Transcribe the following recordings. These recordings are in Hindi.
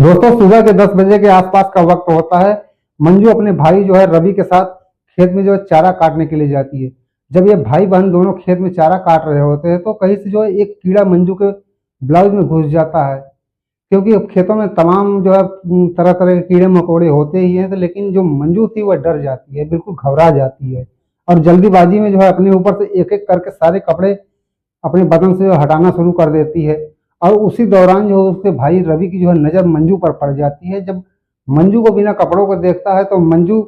दोस्तों सुबह के 10 बजे के आसपास का वक्त होता है। मंजू अपने भाई जो है रवि के साथ खेत में जो है चारा काटने के लिए जाती है। जब ये भाई बहन दोनों खेत में चारा काट रहे होते हैं तो कहीं से जो है एक कीड़ा मंजू के ब्लाउज में घुस जाता है। क्योंकि अब खेतों में तमाम जो है तरह तरह के कीड़े मकोड़े होते ही हैं, तो लेकिन जो मंजू थी वह डर जाती है, बिल्कुल घबरा जाती है और जल्दीबाजी में जो है अपने ऊपर से एक एक करके सारे कपड़े अपने बदन से हटाना शुरू कर देती है। और उसी दौरान जो है उसके भाई रवि की जो है नज़र मंजू पर पड़ जाती है। जब मंजू को बिना कपड़ों को देखता है तो मंजू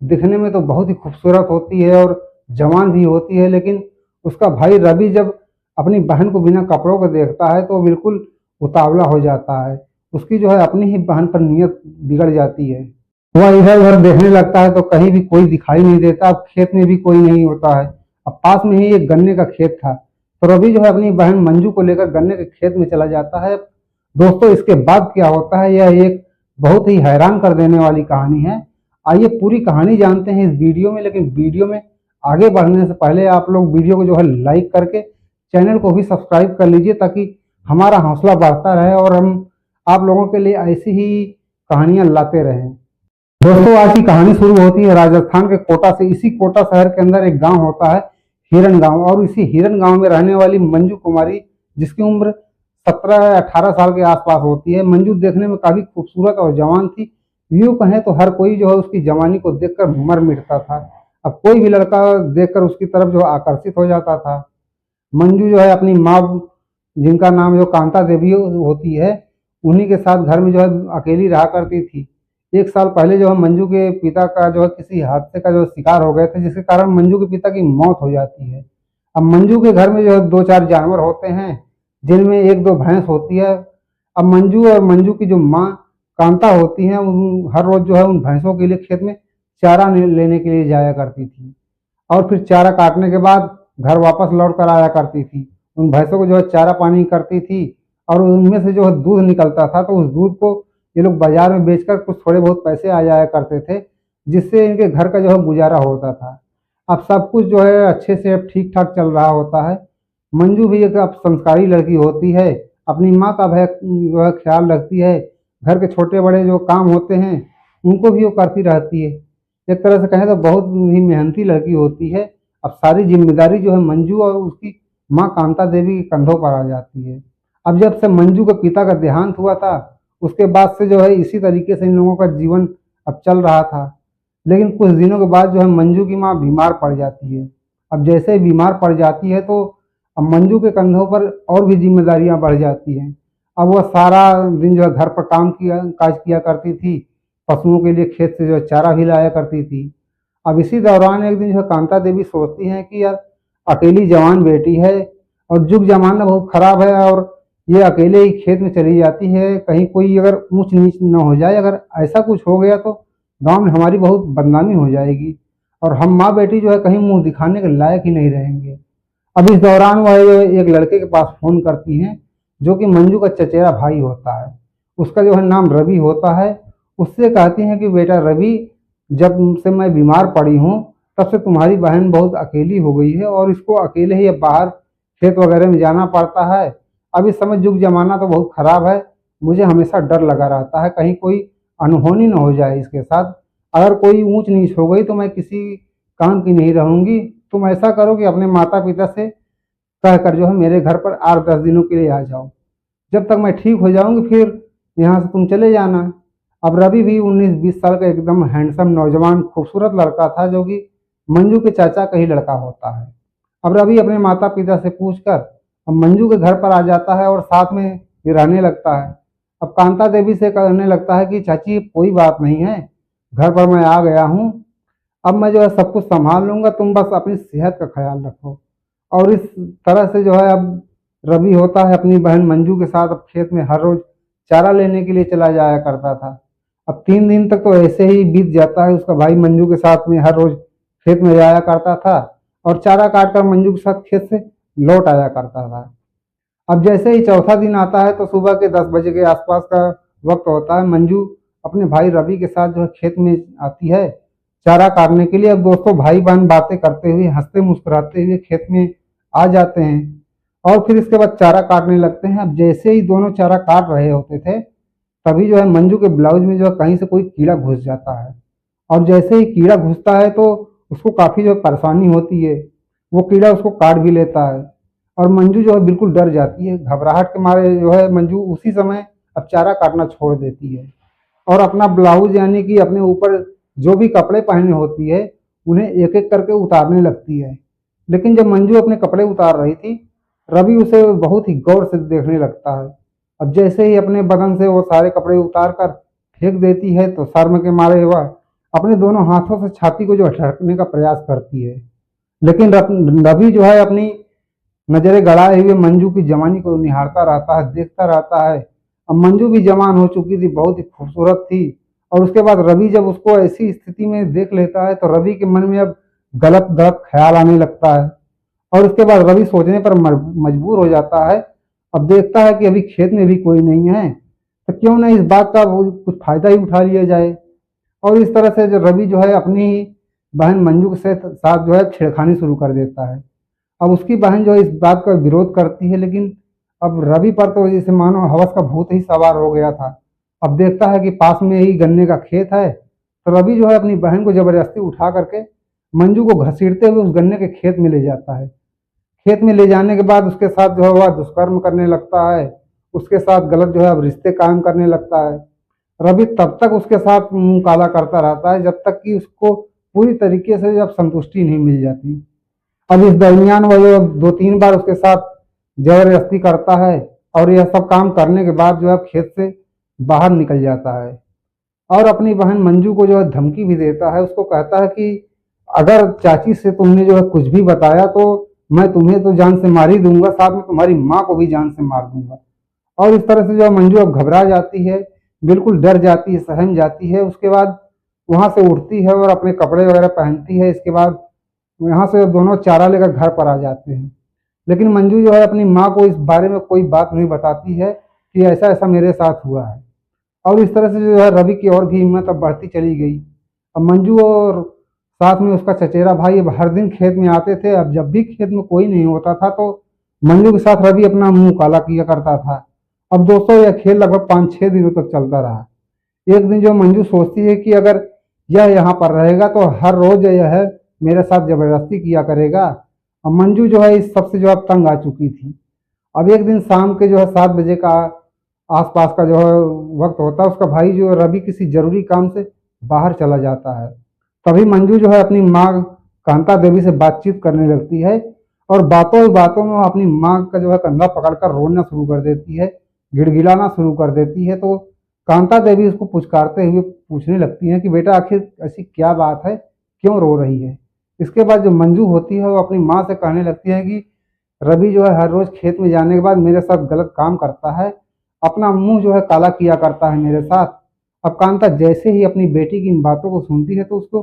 दिखने में तो बहुत ही खूबसूरत होती है और जवान भी होती है, लेकिन उसका भाई रवि जब अपनी बहन को बिना कपड़ों को देखता है तो बिल्कुल उतावला हो जाता है। उसकी जो है अपनी ही बहन पर नीयत बिगड़ जाती है। वह इधर उधर देखने लगता है तो कहीं भी कोई दिखाई नहीं देता। अब खेत में भी कोई नहीं होता है। अब पास में ही एक गन्ने का खेत था, तो रवि जो है अपनी बहन मंजू को लेकर गन्ने के खेत में चला जाता है। दोस्तों इसके बाद क्या होता है यह एक बहुत ही हैरान कर देने वाली कहानी है। आइए पूरी कहानी जानते हैं इस वीडियो में, लेकिन वीडियो में आगे बढ़ने से पहले आप लोग वीडियो को जो है लाइक करके चैनल को भी सब्सक्राइब कर लीजिए, ताकि हमारा हौसला बढ़ता रहे और हम आप लोगों के लिए ऐसी ही कहानियां लाते रहें। दोस्तों आज की कहानी शुरू होती है राजस्थान के कोटा से। इसी कोटा शहर के अंदर एक गांव होता है हिरन गांव, और इसी हिरन गांव में रहने वाली मंजू कुमारी, जिसकी उम्र 17 या 18 साल के आसपास होती है। मंजू देखने में काफी खूबसूरत और जवान थी। यूं कहें तो हर कोई जो है उसकी जवानी को देखकर मर मिटता था। अब कोई भी लड़का देखकर उसकी तरफ जो आकर्षित हो जाता था। मंजू जो है अपनी माँ, जिनका नाम जो कांता देवी होती है, उन्हीं के साथ घर में जो है अकेली रहा करती थी। एक साल पहले जो है मंजू के पिता का जो है किसी हादसे का जो शिकार हो गए थे, जिसके कारण मंजू के पिता की मौत हो जाती है। अब मंजू के घर में जो है दो चार जानवर होते हैं, जिनमें एक दो भैंस होती है। अब मंजू और मंजू की जो माँ कांता होती हैं, हर रोज जो है उन भैंसों के लिए खेत में चारा लेने के लिए जाया करती थी, और फिर चारा काटने के बाद घर वापस लौट कर आया करती थी। उन भैंसों को जो है चारा पानी करती थी, और उनमें से जो है दूध निकलता था, तो उस दूध को ये लोग बाजार में बेचकर कुछ थोड़े बहुत पैसे आ जाया करते थे, जिससे इनके घर का जो है गुजारा होता था। अब सब कुछ जो है अच्छे से अब ठीक ठाक चल रहा होता है। मंजू भी एक अब संस्कारी लड़की होती है, अपनी माँ का भय जो है ख्याल रखती है। घर के छोटे बड़े जो काम होते हैं उनको भी वो करती रहती है। एक तरह से कहें तो बहुत ही मेहनती लड़की होती है। अब सारी जिम्मेदारी जो है मंजू और उसकी माँ कांता देवी के कंधों पर आ जाती है। अब जब से मंजू के पिता का देहांत हुआ था, उसके बाद से जो है इसी तरीके से इन लोगों का जीवन अब चल रहा था। लेकिन कुछ दिनों के बाद जो है मंजू की माँ बीमार पड़ जाती है। अब जैसे ही बीमार पड़ जाती है तो अब मंजू के कंधों पर और भी जिम्मेदारियां बढ़ जाती हैं। अब वह सारा दिन जो है घर पर काज किया करती थी, पशुओं के लिए खेत से जो है चारा भी लाया करती थी। अब इसी दौरान एक दिन जो है कांता देवी सोचती हैं कि यार अकेली जवान बेटी है और युग जमाना बहुत खराब है, और ये अकेले ही खेत में चली जाती है, कहीं कोई अगर ऊंच नीच न हो जाए, अगर ऐसा कुछ हो गया तो गांव में हमारी बहुत बदनामी हो जाएगी और हम माँ बेटी जो है कहीं मुंह दिखाने के लायक ही नहीं रहेंगे। अब इस दौरान वह एक लड़के के पास फोन करती हैं, जो कि मंजू का चचेरा भाई होता है। उसका जो है नाम रवि होता है। उससे कहती हैं कि बेटा रवि, जब से मैं बीमार पड़ी हूँ तब से तुम्हारी बहन बहुत अकेली हो गई है, और इसको अकेले ही अब बाहर खेत वगैरह में जाना पड़ता है। अब इस समय युग जमाना तो बहुत खराब है, मुझे हमेशा डर लगा रहता है कहीं कोई अनहोनी न हो जाए इसके साथ। अगर कोई ऊंच नीच हो गई तो मैं किसी काम की नहीं रहूंगी। तुम ऐसा करो कि अपने माता पिता से कहकर जो है मेरे घर पर 8-10 दिनों के लिए आ जाओ। जब तक मैं ठीक हो जाऊंगी फिर यहाँ से तुम चले जाना। अब रवि भी 19-20 साल का एकदम हैंडसम नौजवान खूबसूरत लड़का था, जो कि मंजू के चाचा का ही लड़का होता है। अब रवि अपने माता पिता से पूछकर अब मंजू के घर पर आ जाता है और साथ में ही रहने लगता है। अब कांता देवी से कहने लगता है कि चाची कोई बात नहीं है, घर पर मैं आ गया हूँ, अब मैं जो है सब कुछ संभाल लूंगा, तुम बस अपनी सेहत का ख्याल रखो। और इस तरह से जो है अब रवि होता है अपनी बहन मंजू के साथ अब खेत में हर रोज चारा लेने के लिए चला जाया करता था। अब 3 दिन तक तो ऐसे ही बीत जाता है। उसका भाई मंजू के साथ में हर रोज खेत में जाया करता था और चारा काट कर मंजू के साथ खेत से लौट आया करता था। अब जैसे ही चौथा दिन आता है तो सुबह के 10 बजे के आसपास का वक्त होता है। मंजू अपने भाई रवि के साथ जो है खेत में आती है चारा काटने के लिए। अब दोस्तों भाई बहन बातें करते हुए हंसते मुस्कुराते हुए खेत में आ जाते हैं और फिर इसके बाद चारा काटने लगते हैं। अब जैसे ही दोनों चारा काट रहे होते थे तभी जो है मंजू के ब्लाउज में जो है कहीं से कोई कीड़ा घुस जाता है। और जैसे ही कीड़ा घुसता है तो उसको काफ़ी जो है परेशानी होती है, वो कीड़ा उसको काट भी लेता है। और मंजू जो है बिल्कुल डर जाती है, घबराहट के मारे जो है मंजू उसी समय अब चारा काटना छोड़ देती है और अपना ब्लाउज यानी कि अपने ऊपर जो भी कपड़े पहने होती है उन्हें एक एक करके उतारने लगती है। लेकिन जब मंजू अपने कपड़े उतार रही थी, रवि उसे बहुत ही गौर से देखने लगता है। अब जैसे ही अपने बदन से वो सारे कपड़े उतार कर फेंक देती है तो शर्म के मारे वह अपने दोनों हाथों से छाती को जो ढकने का प्रयास करती है। लेकिन रवि जो है अपनी नजरें गड़ाए हुए मंजू की जवानी को निहारता रहता है, देखता रहता है। अब मंजू भी जवान हो चुकी थी, बहुत ही खूबसूरत थी। और उसके बाद रवि जब उसको ऐसी स्थिति में देख लेता है तो रवि के मन में अब गलत गलत ख्याल आने लगता है। और उसके बाद रवि सोचने पर मजबूर हो जाता है। अब देखता है कि अभी खेत में भी कोई नहीं है, तो क्यों ना इस बात का कुछ फायदा ही उठा लिया जाए। और इस तरह से जो रवि जो है अपनी ही बहन मंजू के साथ जो है छेड़खानी शुरू कर देता है। अब उसकी बहन जो है इस बात का विरोध करती है, लेकिन अब रवि पर तो जैसे मानो हवस का भूत ही सवार हो गया था। अब देखता है कि पास में ही गन्ने का खेत है, तो रवि जो है अपनी बहन को जबरदस्ती उठा करके मंजू को घसीटते हुए उस गन्ने के खेत में ले जाता है। खेत में ले जाने के बाद उसके साथ जो है वह दुष्कर्म करने लगता है, उसके साथ गलत जो है अब रिश्ते कायम करने लगता है। रवि तब तक उसके साथ मुंह काला करता रहता है जब तक कि उसको पूरी तरीके से जब संतुष्टि नहीं मिल जाती। अब इस दरमियान वो जो 2-3 बार उसके साथ जबरदस्ती करता है और यह सब काम करने के बाद जो है खेत से बाहर निकल जाता है और अपनी बहन मंजू को जो है धमकी भी देता है। उसको कहता है कि अगर चाची से तुमने जो है कुछ भी बताया तो मैं तुम्हें तो जान से मार ही दूंगा, साथ में तुम्हारी माँ को भी जान से मार दूंगा। और इस तरह से जो मंजू अब घबरा जाती है, बिल्कुल डर जाती है, सहम जाती है। उसके बाद वहां से उठती है और अपने कपड़े वगैरह पहनती है। इसके बाद यहाँ से दोनों चारा लेकर घर पर आ जाते हैं। लेकिन मंजू जो है अपनी माँ को इस बारे में कोई बात नहीं बताती है कि ऐसा ऐसा मेरे साथ हुआ है। और इस तरह से जो है रवि की और भी हिम्मत अब बढ़ती चली गई। अब मंजू और साथ में उसका चचेरा भाई अब हर दिन खेत में आते थे। अब जब भी खेत में कोई नहीं होता था तो मंजू के साथ रवि अपना मुंह काला किया करता था। अब दोस्तों यह खेल लगभग 5-6 दिनों तक चलता रहा। एक दिन जो मंजू सोचती है कि अगर यह यहाँ पर रहेगा तो हर रोज यह मेरे साथ जबरदस्ती किया करेगा। अब मंजू जो है इस सबसे जो है तंग आ चुकी थी। अब एक दिन शाम के जो है 7 बजे का आसपास का जो है वक्त होता है, उसका भाई जो है रवि किसी जरूरी काम से बाहर चला जाता है। तभी मंजू जो है अपनी माँ कांता देवी से बातचीत करने लगती है और बातों ही बातों में वो अपनी माँ का जो है कंधा पकड़कर रोना शुरू कर देती है, गिड़गिड़ाना शुरू कर देती है। तो कांता देवी उसको पुचकारते हुए पूछने लगती हैं कि बेटा आखिर ऐसी क्या बात है, क्यों रो रही है। इसके बाद जो मंजू होती है वो अपनी माँ से कहने लगती है कि रवि जो है हर रोज खेत में जाने के बाद मेरे साथ गलत काम करता है, अपना मुंह जो है काला किया करता है मेरे साथ। अब कांता जैसे ही अपनी बेटी की इन बातों को सुनती है तो उसको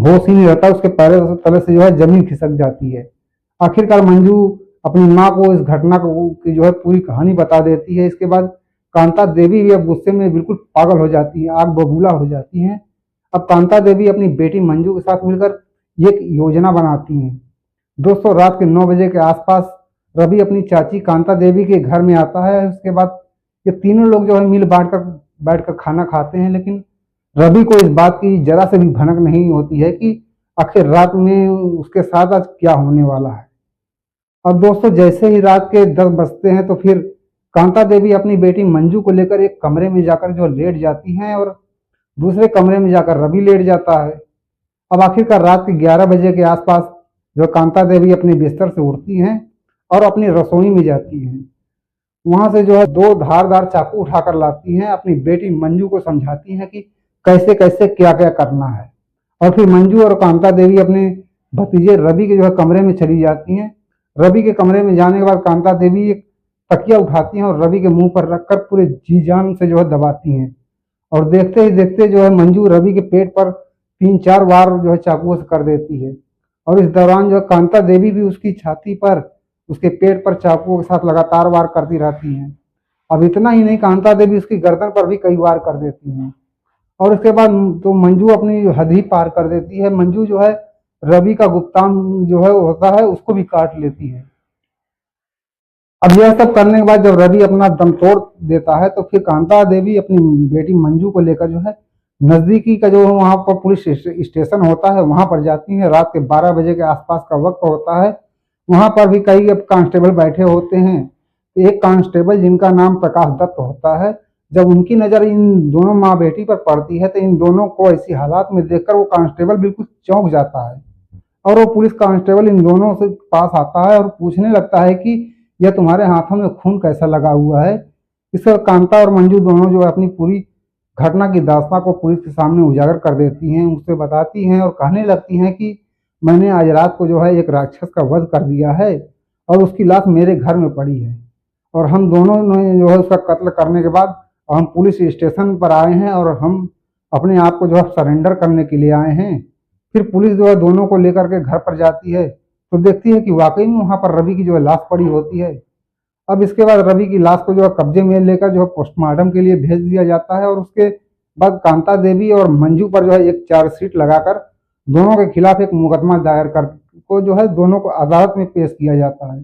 होश ही नहीं रहता, उसके पैरों तले से जो है जमीन खिसक जाती है। आखिरकार मंजू अपनी माँ को इस घटना को की जो है पूरी कहानी बता देती है। इसके बाद कांता देवी भी अब गुस्से में बिल्कुल पागल हो जाती है, आग बबूला हो जाती हैं। अब कांता देवी अपनी बेटी मंजू के साथ मिलकर एक योजना बनाती हैं। दोस्तों रात के 9 बजे के आसपास रवि अपनी चाची कांता देवी के घर में आता है। उसके बाद ये तीनों लोग जो है मिल बैठ कर खाना खाते हैं। लेकिन रवि को इस बात की जरा से भी भनक नहीं होती है कि आखिर रात में उसके साथ आज क्या होने वाला है। अब दोस्तों जैसे ही रात के 10 बजते हैं तो फिर कांता देवी अपनी बेटी मंजू को लेकर एक कमरे में जाकर जो लेट जाती हैं और दूसरे कमरे में जाकर रवि लेट जाता है। अब आखिरकार रात के 11 बजे के आसपास जो कांता देवी अपने बिस्तर से उठती हैं और अपनी रसोई में जाती हैं। वहां से जो है 2 धारदार चाकू उठाकर लाती हैं, अपनी बेटी मंजू को समझाती हैं कि कैसे कैसे क्या क्या करना है। और फिर मंजू और कांता देवी अपने भतीजे रवि के जो है कमरे में चली जाती हैं। रवि के कमरे में जाने के बाद कांता देवी एक तकिया उठाती हैं और रवि के मुंह पर रखकर पूरे जी जान से जो है दबाती हैं। और देखते ही देखते जो है मंजू रवि के पेट पर 3-4 बार जो है चाकुओं से कर देती है। और इस दौरान जो है कांता देवी भी उसकी छाती पर, उसके पेट पर चाकुओं के साथ लगातार वार करती रहती हैं। अब इतना ही नहीं, कांता देवी उसकी गर्दन पर भी कई वार कर देती हैं। और उसके बाद तो मंजू अपनी हद ही पार कर देती है। मंजू जो है रवि का गुप्तांग जो है होता है उसको भी काट लेती है। अब यह सब करने के बाद जब रवि अपना दम तोड़ देता है तो फिर कांता देवी अपनी बेटी मंजू को लेकर जो है नजदीकी का जो वहां पर पुलिस स्टेशन होता है वहां पर जाती है। रात के 12 बजे के आसपास का वक्त होता है। वहां पर भी कई अब कांस्टेबल बैठे होते हैं। एक कांस्टेबल जिनका नाम प्रकाश दत्त होता है, जब उनकी नजर इन दोनों माँ बेटी पर पड़ती है तो इन दोनों को ऐसी हालात में देखकर वो कांस्टेबल बिल्कुल चौंक जाता है और वो पुलिस कांस्टेबल इन दोनों से पास आता है और पूछने लगता है कि यह तुम्हारे हाथों में खून कैसा लगा हुआ है। इस पर कांता और मंजू दोनों जो है अपनी पूरी घटना की दास्तां को पुलिस के सामने उजागर कर देती हैं, उससे बताती हैं और कहने लगती हैं कि मैंने आज रात को जो है एक राक्षस का वध कर दिया है और उसकी लाश मेरे घर में पड़ी है और हम दोनों ने जो है उसका कत्ल करने के बाद हम पुलिस स्टेशन पर आए हैं और हम अपने आप को जो है सरेंडर करने के लिए आए हैं। फिर पुलिस जो है दोनों को लेकर के घर पर जाती है तो देखती है कि वाकई में वहां पर रवि की जो है लाश पड़ी होती है। अब इसके बाद रवि की लाश को जो है कब्जे में लेकर जो है पोस्टमार्टम के लिए भेज दिया जाता है और उसके बाद कांता देवी और मंजू पर जो है एक चार्जशीट लगाकर दोनों के खिलाफ एक मुकदमा दायर कर को जो है दोनों को अदालत में पेश किया जाता है,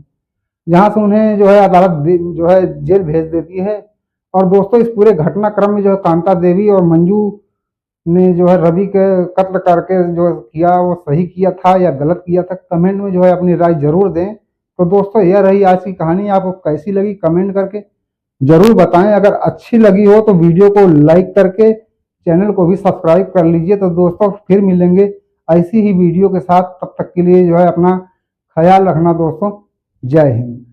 जहां से उन्हें जो है अदालत जो है जेल भेज देती है। और दोस्तों इस पूरे घटनाक्रम में जो है कांता देवी और मंजू ने जो है रवि के कत्ल करके जो किया वो सही किया था या गलत किया था, कमेंट में जो है अपनी राय जरूर दें। तो दोस्तों यह रही आज की कहानी, आपको कैसी लगी कमेंट करके जरूर बताएं। अगर अच्छी लगी हो तो वीडियो को लाइक करके चैनल को भी सब्सक्राइब कर लीजिए। तो दोस्तों फिर मिलेंगे ऐसी ही वीडियो के साथ, तब तक के लिए जो है अपना ख्याल रखना दोस्तों। जय हिंद।